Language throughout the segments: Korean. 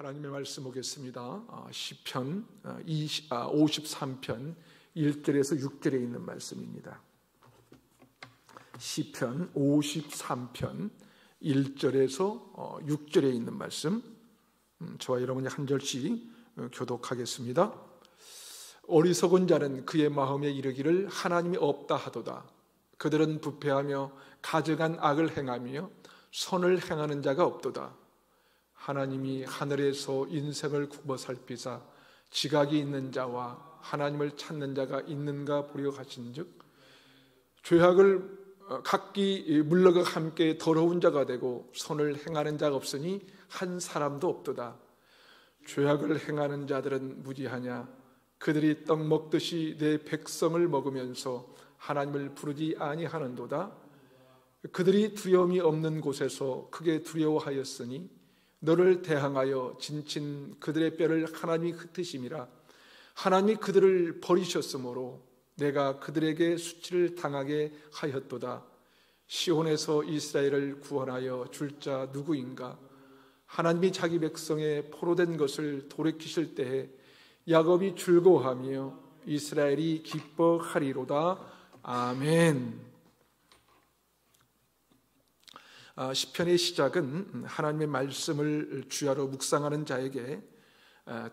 하나님의 말씀 보겠습니다. 시편 53편 1절에서 6절에 있는 말씀입니다. 시편 53편 1절에서 6절에 있는 말씀, 저와 여러분이 한 절씩 교독하겠습니다. 어리석은 자는 그의 마음에 이르기를 하나님이 없다 하도다. 그들은 부패하며 가증한 악을 행하며 선을 행하는 자가 없도다. 하나님이 하늘에서 인생을 굽어 살피사 지각이 있는 자와 하나님을 찾는 자가 있는가 보려 하신즉 죄악을 각기 물러가 함께 더러운 자가 되고 선을 행하는 자가 없으니 한 사람도 없도다. 죄악을 행하는 자들은 무지하냐? 그들이 떡 먹듯이 내 백성을 먹으면서 하나님을 부르지 아니하는도다. 그들이 두려움이 없는 곳에서 크게 두려워하였으니 너를 대항하여 진친 그들의 뼈를 하나님이 흩으심이라. 하나님이 그들을 버리셨으므로 내가 그들에게 수치를 당하게 하였도다. 시온에서 이스라엘을 구원하여 줄 자 누구인가? 하나님이 자기 백성의 포로된 것을 돌이키실 때에 야곱이 즐거워하며 이스라엘이 기뻐하리로다. 아멘. 시편의 시작은 하나님의 말씀을 주야로 묵상하는 자에게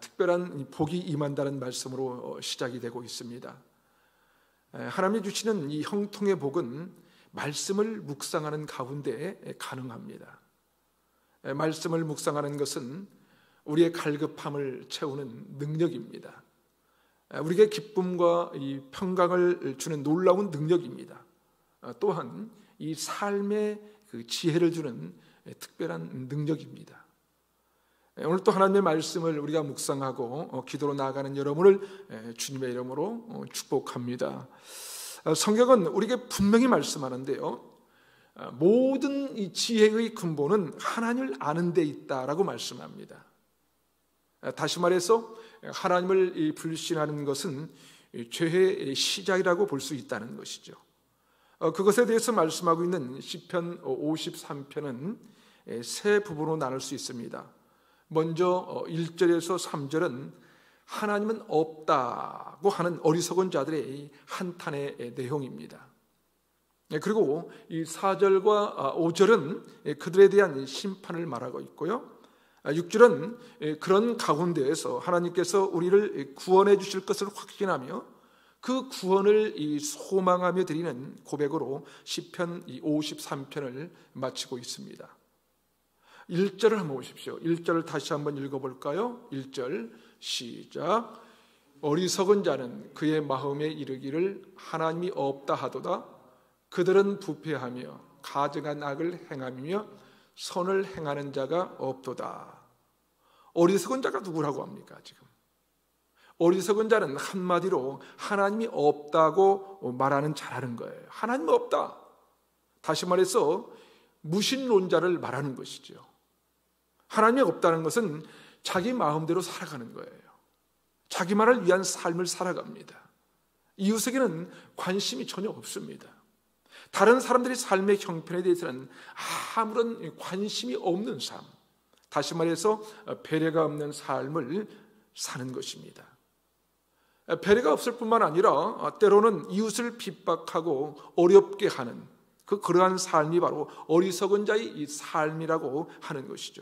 특별한 복이 임한다는 말씀으로 시작이 되고 있습니다. 하나님이 주시는 이 형통의 복은 말씀을 묵상하는 가운데 가능합니다. 말씀을 묵상하는 것은 우리의 갈급함을 채우는 능력입니다. 우리에게 기쁨과 이 평강을 주는 놀라운 능력입니다. 또한 이 삶의 그 지혜를 주는 특별한 능력입니다. 오늘 또 하나님의 말씀을 우리가 묵상하고 기도로 나아가는 여러분을 주님의 이름으로 축복합니다. 성경은 우리에게 분명히 말씀하는데요, 모든 이 지혜의 근본은 하나님을 아는 데 있다라고 말씀합니다. 다시 말해서 하나님을 불신하는 것은 죄의 시작이라고 볼 수 있다는 것이죠. 그것에 대해서 말씀하고 있는 시편 53편은 세 부분으로 나눌 수 있습니다. 먼저 1절에서 3절은 하나님은 없다고 하는 어리석은 자들의 한탄의 내용입니다. 그리고 이 4절과 5절은 그들에 대한 심판을 말하고 있고요, 6절은 그런 가운데에서 하나님께서 우리를 구원해 주실 것을 확신하며 그 구원을 소망하며 드리는 고백으로 시편 53편을 마치고 있습니다. 1절을 한번 보십시오. 1절을 다시 한번 읽어볼까요? 1절 시작. 어리석은 자는 그의 마음에 이르기를 하나님이 없다 하도다. 그들은 부패하며 가증한 악을 행하며 선을 행하는 자가 없도다. 어리석은 자가 누구라고 합니까? 지금 어리석은 자는 한마디로 하나님이 없다고 말하는 자라는 거예요. 하나님이 없다. 다시 말해서 무신론자를 말하는 것이죠. 하나님이 없다는 것은 자기 마음대로 살아가는 거예요. 자기만을 위한 삶을 살아갑니다. 이웃에게는 관심이 전혀 없습니다. 다른 사람들의 삶의 형편에 대해서는 아무런 관심이 없는 삶, 다시 말해서 배려가 없는 삶을 사는 것입니다. 배려가 없을 뿐만 아니라 때로는 이웃을 핍박하고 어렵게 하는 그러한 삶이 바로 어리석은 자의 이 삶이라고 하는 것이죠.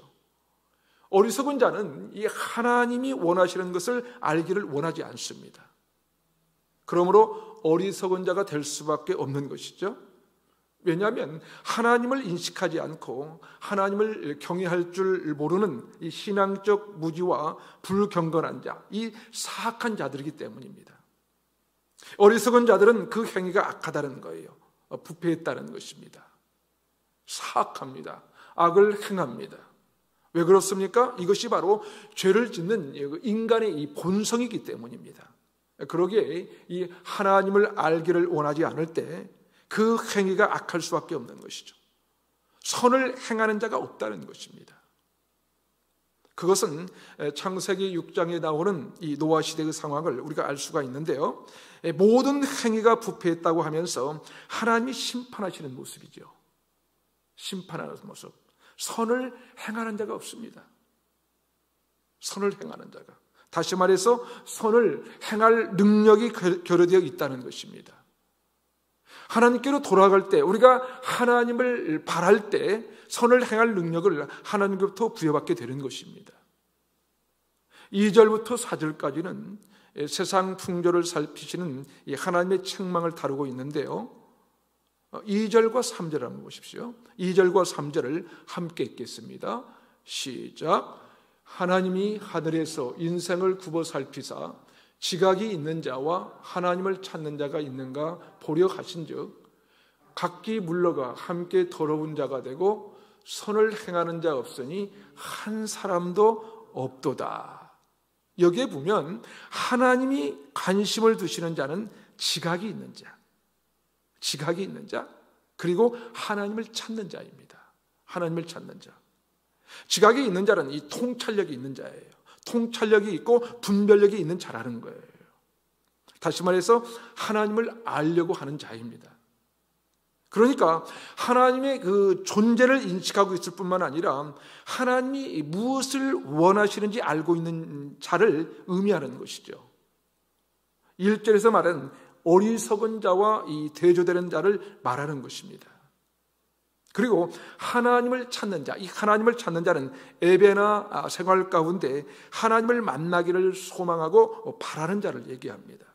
어리석은 자는 이 하나님이 원하시는 것을 알기를 원하지 않습니다. 그러므로 어리석은 자가 될 수밖에 없는 것이죠. 왜냐하면 하나님을 인식하지 않고 하나님을 경외할 줄 모르는 이 신앙적 무지와 불경건한 자, 이 사악한 자들이기 때문입니다. 어리석은 자들은 그 행위가 악하다는 거예요. 부패했다는 것입니다. 사악합니다. 악을 행합니다. 왜 그렇습니까? 이것이 바로 죄를 짓는 인간의 이 본성이기 때문입니다. 그러기에 이 하나님을 알기를 원하지 않을 때 그 행위가 악할 수밖에 없는 것이죠. 선을 행하는 자가 없다는 것입니다. 그것은 창세기 6장에 나오는 이 노아 시대의 상황을 우리가 알 수가 있는데요, 모든 행위가 부패했다고 하면서 하나님이 심판하시는 모습이죠. 심판하는 모습. 선을 행하는 자가 없습니다. 선을 행하는 자가. 다시 말해서 선을 행할 능력이 결여되어 있다는 것입니다. 하나님께로 돌아갈 때, 우리가 하나님을 바랄 때 선을 행할 능력을 하나님께로부터 부여받게 되는 것입니다. 2절부터 4절까지는 세상 풍조를 살피시는 하나님의 책망을 다루고 있는데요. 2절과 3절을 한번 보십시오. 2절과 3절을 함께 읽겠습니다. 시작. 하나님이 하늘에서 인생을 굽어 살피사 지각이 있는 자와 하나님을 찾는 자가 있는가 보려 하신즉 각기 물러가 함께 더러운 자가 되고 선을 행하는 자 없으니 한 사람도 없도다. 여기에 보면 하나님이 관심을 두시는 자는 지각이 있는 자, 지각이 있는 자, 그리고 하나님을 찾는 자입니다. 하나님을 찾는 자. 지각이 있는 자는 이 통찰력이 있는 자예요. 통찰력이 있고 분별력이 있는 자라는 거예요. 다시 말해서 하나님을 알려고 하는 자입니다. 그러니까 하나님의 그 존재를 인식하고 있을 뿐만 아니라 하나님이 무엇을 원하시는지 알고 있는 자를 의미하는 것이죠. 1절에서 말하는 어리석은 자와 이 대조되는 자를 말하는 것입니다. 그리고 하나님을 찾는 자, 이 하나님을 찾는 자는 예배나 생활 가운데 하나님을 만나기를 소망하고 바라는 자를 얘기합니다.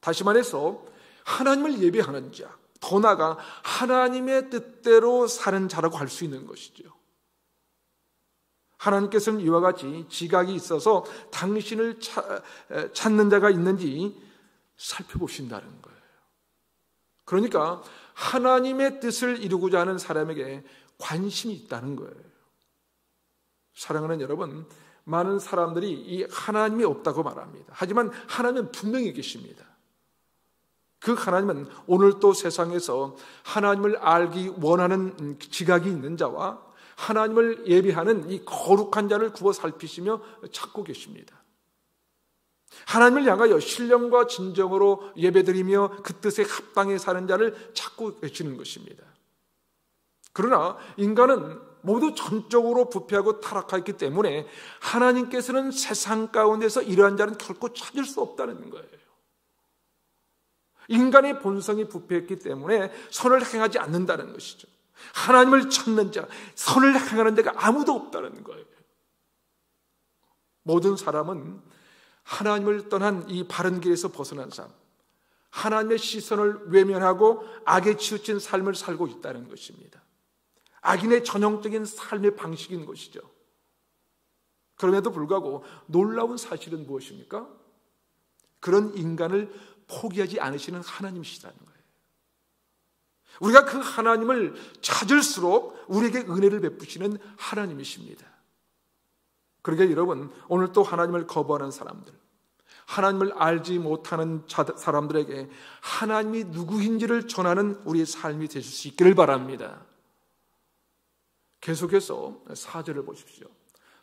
다시 말해서 하나님을 예배하는 자, 더 나아가 하나님의 뜻대로 사는 자라고 할 수 있는 것이죠. 하나님께서는 이와 같이 지각이 있어서 당신을 찾는 자가 있는지 살펴보신다는 거예요. 그러니까 하나님의 뜻을 이루고자 하는 사람에게 관심이 있다는 거예요. 사랑하는 여러분, 많은 사람들이 이 하나님이 없다고 말합니다. 하지만 하나님은 분명히 계십니다. 그 하나님은 오늘 또 세상에서 하나님을 알기 원하는 지각이 있는 자와 하나님을 예배하는 이 거룩한 자를 구워 살피시며 찾고 계십니다. 하나님을 향하여 신령과 진정으로 예배드리며 그 뜻에 합당해 사는 자를 찾고 계시는 것입니다. 그러나 인간은 모두 전적으로 부패하고 타락하였기 때문에 하나님께서는 세상 가운데서 이러한 자는 결코 찾을 수 없다는 거예요. 인간의 본성이 부패했기 때문에 선을 행하지 않는다는 것이죠. 하나님을 찾는 자, 선을 행하는 자가 아무도 없다는 거예요. 모든 사람은 하나님을 떠난 이 바른 길에서 벗어난 삶, 하나님의 시선을 외면하고 악에 치우친 삶을 살고 있다는 것입니다. 악인의 전형적인 삶의 방식인 것이죠. 그럼에도 불구하고 놀라운 사실은 무엇입니까? 그런 인간을 포기하지 않으시는 하나님이시라는 거예요. 우리가 그 하나님을 찾을수록 우리에게 은혜를 베푸시는 하나님이십니다. 그러게 여러분, 오늘 또 하나님을 거부하는 사람들, 하나님을 알지 못하는 사람들에게 하나님이 누구인지를 전하는 우리의 삶이 되실 수 있기를 바랍니다. 계속해서 4절을 보십시오.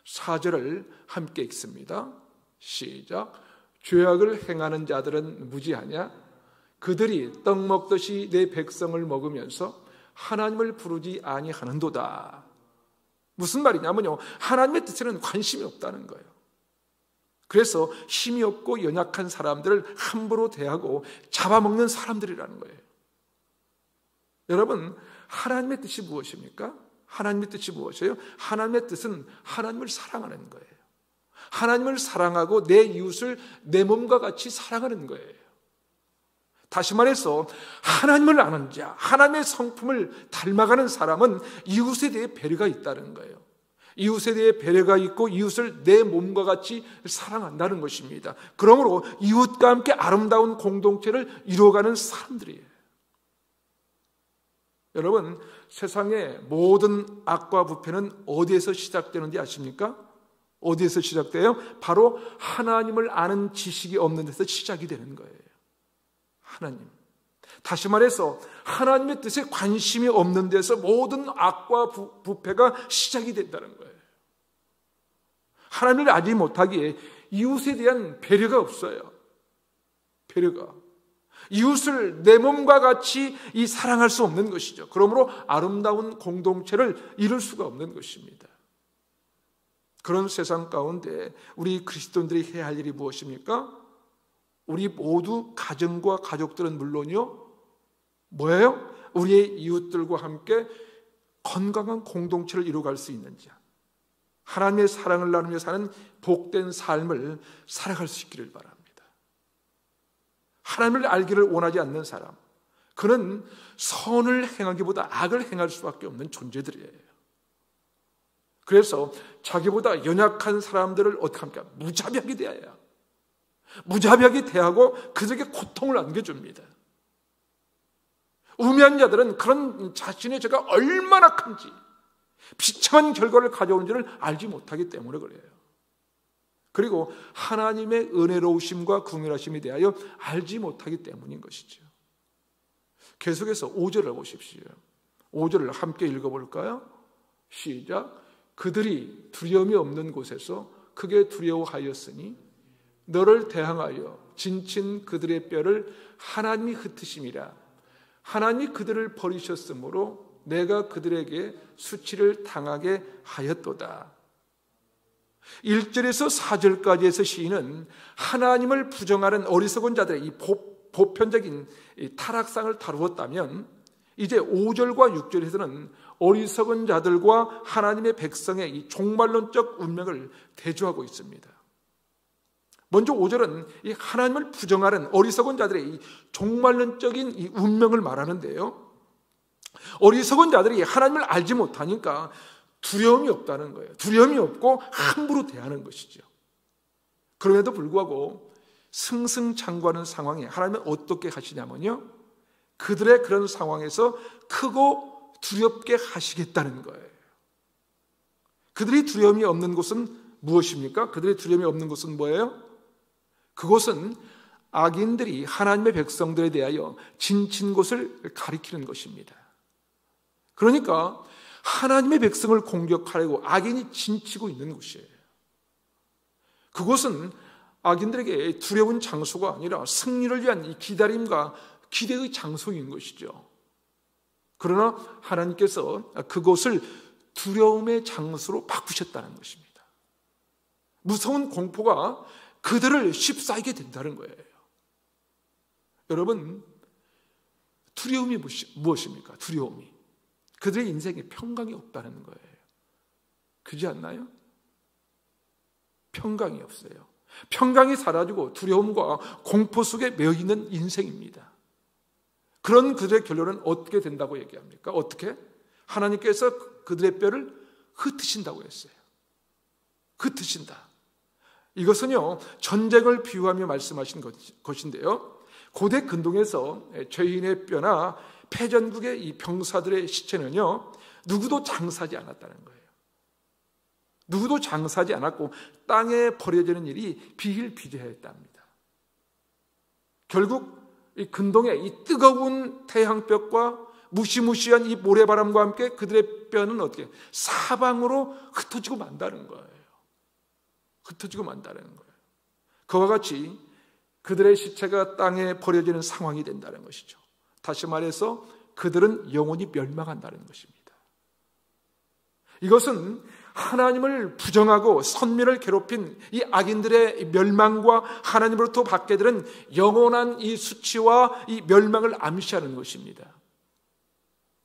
4절을 함께 읽습니다. 시작. 죄악을 행하는 자들은 무지하냐? 그들이 떡 먹듯이 내 백성을 먹으면서 하나님을 부르지 아니하는도다. 무슨 말이냐면요, 하나님의 뜻에는 관심이 없다는 거예요. 그래서 힘이 없고 연약한 사람들을 함부로 대하고 잡아먹는 사람들이라는 거예요. 여러분, 하나님의 뜻이 무엇입니까? 하나님의 뜻이 무엇이에요? 하나님의 뜻은 하나님을 사랑하는 거예요. 하나님을 사랑하고 내 이웃을 내 몸과 같이 사랑하는 거예요. 다시 말해서 하나님을 아는 자, 하나님의 성품을 닮아가는 사람은 이웃에 대해 배려가 있다는 거예요. 이웃에 대해 배려가 있고 이웃을 내 몸과 같이 사랑한다는 것입니다. 그러므로 이웃과 함께 아름다운 공동체를 이루어가는 사람들이에요. 여러분, 세상의 모든 악과 부패는 어디에서 시작되는지 아십니까? 어디에서 시작돼요? 바로 하나님을 아는 지식이 없는 데서 시작이 되는 거예요. 하나님. 다시 말해서 하나님의 뜻에 관심이 없는 데서 모든 악과 부패가 시작이 된다는 거예요. 하나님을 알지 못하기에 이웃에 대한 배려가 없어요. 배려가. 이웃을 내 몸과 같이 사랑할 수 없는 것이죠. 그러므로 아름다운 공동체를 이룰 수가 없는 것입니다. 그런 세상 가운데 우리 그리스도인들이 해야 할 일이 무엇입니까? 우리 모두 가정과 가족들은 물론이요, 뭐예요? 우리의 이웃들과 함께 건강한 공동체를 이루어갈 수 있는지, 하나님의 사랑을 나누며 사는 복된 삶을 살아갈 수 있기를 바랍니다. 하나님을 알기를 원하지 않는 사람, 그는 선을 행하기보다 악을 행할 수밖에 없는 존재들이에요. 그래서 자기보다 연약한 사람들을 어떻게 합니까? 무자비하게 대해야, 무자비하게 대하고 그들에게 고통을 안겨줍니다. 우매한 자들은 그런 자신의 죄가 얼마나 큰지, 비참한 결과를 가져오는지를 알지 못하기 때문에 그래요. 그리고 하나님의 은혜로우심과 긍휼하심에 대하여 알지 못하기 때문인 것이죠. 계속해서 5절을 보십시오. 5절을 함께 읽어볼까요? 시작. 그들이 두려움이 없는 곳에서 크게 두려워하였으니 너를 대항하여 진친 그들의 뼈를 하나님이 흩으심이라. 하나님이 그들을 버리셨으므로 내가 그들에게 수치를 당하게 하였도다. 1절에서 4절까지 해서 시인은 하나님을 부정하는 어리석은 자들의 이 보편적인 타락상을 다루었다면, 이제 5절과 6절에서는 어리석은 자들과 하나님의 백성의 이 종말론적 운명을 대조하고 있습니다. 먼저 5절은 이 하나님을 부정하는 어리석은 자들의 이 종말론적인 이 운명을 말하는데요, 어리석은 자들이 하나님을 알지 못하니까 두려움이 없다는 거예요. 두려움이 없고 함부로 대하는 것이죠. 그럼에도 불구하고 승승장구하는 상황에 하나님은 어떻게 하시냐면요, 그들의 그런 상황에서 크고 두렵게 하시겠다는 거예요. 그들이 두려움이 없는 곳은 무엇입니까? 그들의 두려움이 없는 곳은 뭐예요? 그곳은 악인들이 하나님의 백성들에 대하여 진친 곳을 가리키는 것입니다. 그러니까 하나님의 백성을 공격하려고 악인이 진치고 있는 곳이에요. 그곳은 악인들에게 두려운 장소가 아니라 승리를 위한 이 기다림과 기대의 장소인 것이죠. 그러나 하나님께서 그곳을 두려움의 장소로 바꾸셨다는 것입니다. 무서운 공포가 그들을 휩싸이게 된다는 거예요. 여러분, 두려움이 무엇입니까? 두려움이 그들의 인생에 평강이 없다는 거예요. 그렇지 않나요? 평강이 없어요. 평강이 사라지고 두려움과 공포 속에 매여 있는 인생입니다. 그런 그들의 결론은 어떻게 된다고 얘기합니까? 어떻게? 하나님께서 그들의 뼈를 흩으신다고 했어요. 흩으신다. 이것은요, 전쟁을 비유하며 말씀하신 것인데요, 고대 근동에서 죄인의 뼈나 패전국의 이 병사들의 시체는요, 누구도 장사하지 않았다는 거예요. 누구도 장사하지 않았고 땅에 버려지는 일이 비일비재했답니다. 결국 이 근동의 이 뜨거운 태양볕과 무시무시한 이 모래바람과 함께 그들의 뼈는 어떻게 사방으로 흩어지고 만다는 거예요. 흩어지고 만다는 거예요. 그와 같이 그들의 시체가 땅에 버려지는 상황이 된다는 것이죠. 다시 말해서 그들은 영원히 멸망한다는 것입니다. 이것은 하나님을 부정하고 선민을 괴롭힌 이 악인들의 멸망과 하나님으로부터 받게 되는 영원한 이 수치와 이 멸망을 암시하는 것입니다.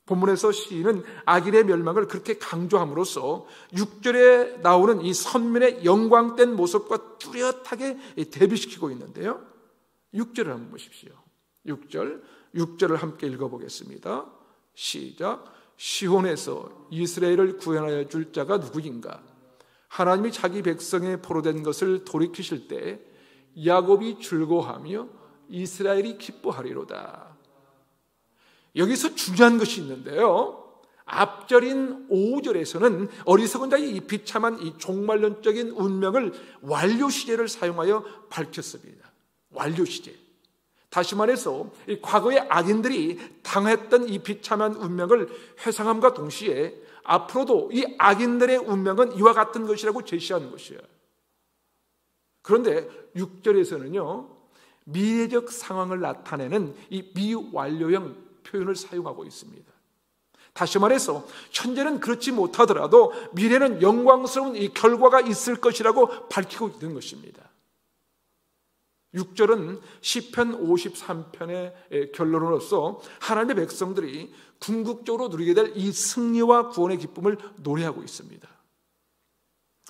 본문에서 시인은 악인의 멸망을 그렇게 강조함으로써 6절에 나오는 이 선민의 영광된 모습과 뚜렷하게 대비시키고 있는데요, 6절을 한번 보십시오. 6절을 함께 읽어보겠습니다. 시작. 시온에서 이스라엘을 구원하여 줄 자가 누구인가? 하나님이 자기 백성의 포로된 것을 돌이키실 때 야곱이 즐거워하며 이스라엘이 기뻐하리로다. 여기서 중요한 것이 있는데요, 앞절인 5절에서는 어리석은 자의 이 비참한 이 종말론적인 운명을 완료시제를 사용하여 밝혔습니다. 완료시제. 다시 말해서 이 과거의 악인들이 당했던 이 비참한 운명을 회상함과 동시에 앞으로도 이 악인들의 운명은 이와 같은 것이라고 제시하는 것이에요. 그런데 6절에서는요, 미래적 상황을 나타내는 이 미완료형 표현을 사용하고 있습니다. 다시 말해서 현재는 그렇지 못하더라도 미래는 영광스러운 이 결과가 있을 것이라고 밝히고 있는 것입니다. 6절은 시편 53편의 결론으로서 하나님의 백성들이 궁극적으로 누리게 될 이 승리와 구원의 기쁨을 노래하고 있습니다.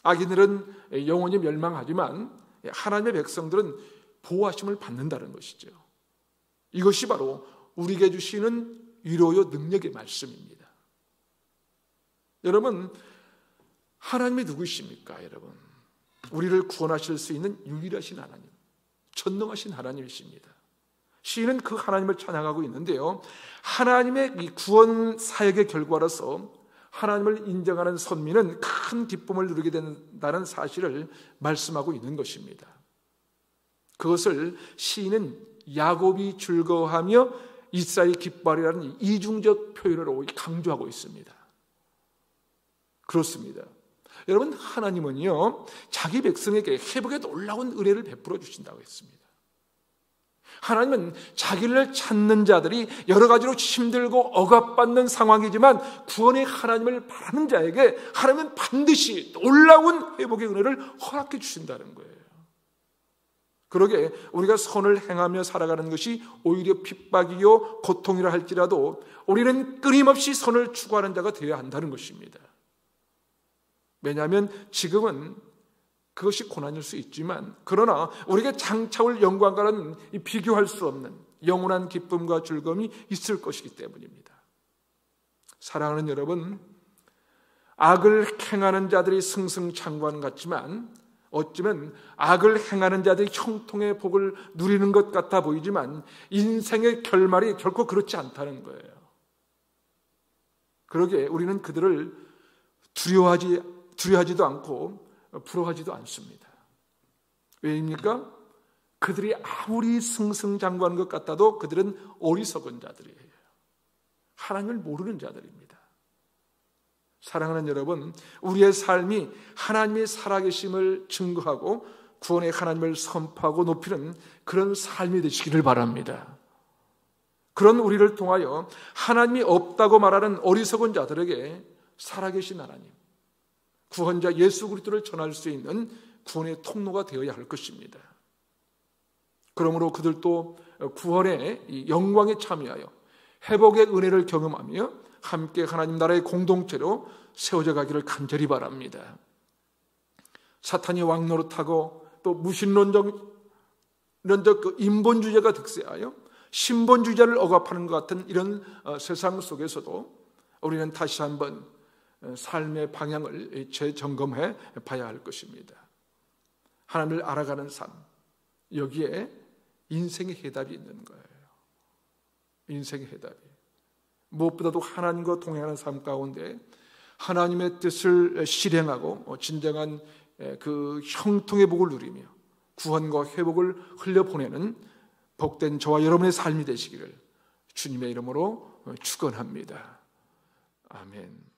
악인들은 영원히 멸망하지만 하나님의 백성들은 보호하심을 받는다는 것이죠. 이것이 바로 우리에게 주시는 위로요 능력의 말씀입니다. 여러분, 하나님이 누구십니까? 여러분, 우리를 구원하실 수 있는 유일하신 하나님, 전능하신 하나님이십니다. 시인은 그 하나님을 찬양하고 있는데요, 하나님의 이 구원 사역의 결과로서 하나님을 인정하는 선민은 큰 기쁨을 누리게 된다는 사실을 말씀하고 있는 것입니다. 그것을 시인은 야곱이 즐거워하며 이스라엘이 기뻐하리라는 이중적 표현으로 강조하고 있습니다. 그렇습니다. 여러분, 하나님은요 자기 백성에게 회복의 놀라운 은혜를 베풀어 주신다고 했습니다. 하나님은 자기를 찾는 자들이 여러 가지로 힘들고 억압받는 상황이지만 구원의 하나님을 바라는 자에게 하나님은 반드시 놀라운 회복의 은혜를 허락해 주신다는 거예요. 그러게 우리가 선을 행하며 살아가는 것이 오히려 핍박이요 고통이라 할지라도 우리는 끊임없이 선을 추구하는 자가 되어야 한다는 것입니다. 왜냐하면 지금은 그것이 고난일 수 있지만, 그러나 우리가 장차올 영광과는 비교할 수 없는 영원한 기쁨과 즐거움이 있을 것이기 때문입니다. 사랑하는 여러분, 악을 행하는 자들이 승승장구하는 것 같지만 어쩌면 악을 행하는 자들이 형통의 복을 누리는 것 같아 보이지만 인생의 결말이 결코 그렇지 않다는 거예요. 그러기에 우리는 그들을 두려워하지도 않고 부러워하지도 않습니다. 왜입니까? 그들이 아무리 승승장구하는 것 같아도 그들은 어리석은 자들이에요. 하나님을 모르는 자들입니다. 사랑하는 여러분, 우리의 삶이 하나님의 살아계심을 증거하고 구원의 하나님을 선포하고 높이는 그런 삶이 되시기를 바랍니다. 그런 우리를 통하여 하나님이 없다고 말하는 어리석은 자들에게 살아계신 하나님, 구원자 예수 그리스도를 전할 수 있는 구원의 통로가 되어야 할 것입니다. 그러므로 그들도 구원의 영광에 참여하여 회복의 은혜를 경험하며 함께 하나님 나라의 공동체로 세워져 가기를 간절히 바랍니다. 사탄이 왕노릇하고 또 무신론적 그 인본주의가 득세하여 신본주의자를 억압하는 것 같은 이런 세상 속에서도 우리는 다시 한번 삶의 방향을 재점검해 봐야 할 것입니다. 하나님을 알아가는 삶, 여기에 인생의 해답이 있는 거예요. 인생의 해답이. 무엇보다도 하나님과 동행하는 삶 가운데 하나님의 뜻을 실행하고 진정한 그 형통의 복을 누리며 구원과 회복을 흘려보내는 복된 저와 여러분의 삶이 되시기를 주님의 이름으로 축원합니다. 아멘.